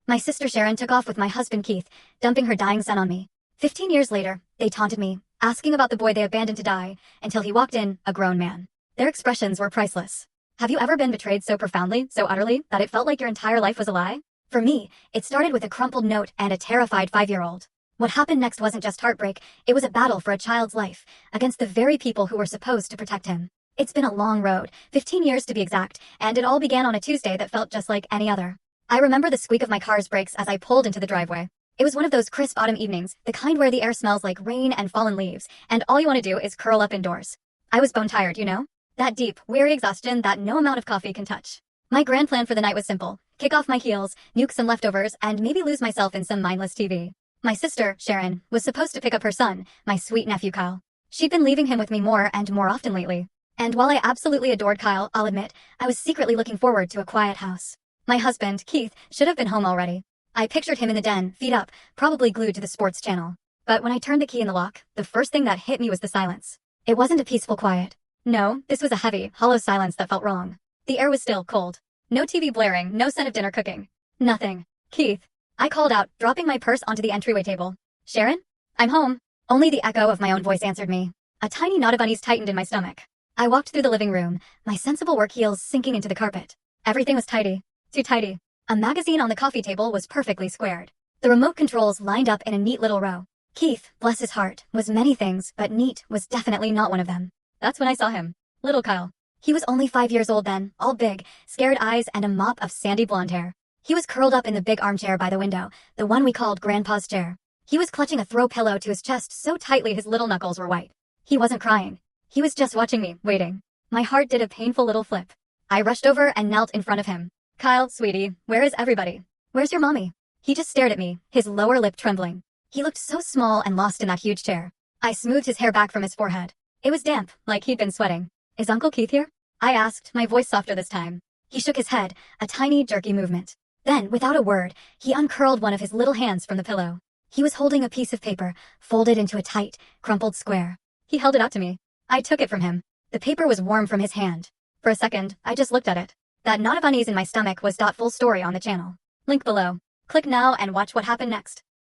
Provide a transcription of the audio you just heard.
My sister Sharon took off with my husband Keith, dumping her dying son on me. 15 years later, they taunted me, asking about the boy they abandoned to die, until he walked in, a grown man. Their expressions were priceless. Have you ever been betrayed so profoundly, so utterly, that it felt like your entire life was a lie? For me, it started with a crumpled note and a terrified 5-year-old. What happened next wasn't just heartbreak, it was a battle for a child's life, against the very people who were supposed to protect him. It's been a long road, 15 years to be exact, and it all began on a Tuesday that felt just like any other. I remember the squeak of my car's brakes as I pulled into the driveway. It was one of those crisp autumn evenings, the kind where the air smells like rain and fallen leaves, and all you want to do is curl up indoors. I was bone tired, you know? That deep, weary exhaustion that no amount of coffee can touch. My grand plan for the night was simple: kick off my heels, nuke some leftovers, and maybe lose myself in some mindless TV. My sister, Sharon, was supposed to pick up her son, my sweet nephew Kyle. She'd been leaving him with me more and more often lately. And while I absolutely adored Kyle, I'll admit, I was secretly looking forward to a quiet house. My husband, Keith, should have been home already. I pictured him in the den, feet up, probably glued to the sports channel. But when I turned the key in the lock, the first thing that hit me was the silence. It wasn't a peaceful quiet. No, this was a heavy, hollow silence that felt wrong. The air was still cold. No TV blaring, no scent of dinner cooking. Nothing. Keith. I called out, dropping my purse onto the entryway table. Sharon? I'm home. Only the echo of my own voice answered me. A tiny knot of unease tightened in my stomach. I walked through the living room, my sensible work heels sinking into the carpet. Everything was tidy. Too tidy. A magazine on the coffee table was perfectly squared. The remote controls lined up in a neat little row. Keith, bless his heart, was many things, but neat was definitely not one of them. That's when I saw him. Little Kyle. He was only 5 years old then, all big, scared eyes and a mop of sandy blonde hair. He was curled up in the big armchair by the window, the one we called Grandpa's chair. He was clutching a throw pillow to his chest so tightly his little knuckles were white. He wasn't crying. He was just watching me, waiting. My heart did a painful little flip. I rushed over and knelt in front of him. Kyle, sweetie, where is everybody? Where's your mommy? He just stared at me, his lower lip trembling. He looked so small and lost in that huge chair. I smoothed his hair back from his forehead. It was damp, like he'd been sweating. Is Uncle Keith here? I asked, my voice softer this time. He shook his head, a tiny, jerky movement. Then, without a word, he uncurled one of his little hands from the pillow. He was holding a piece of paper, folded into a tight, crumpled square. He held it out to me. I took it from him. The paper was warm from his hand. For a second, I just looked at it. That knot of unease in my stomach was full story on the channel. Link below. Click now and watch what happened next.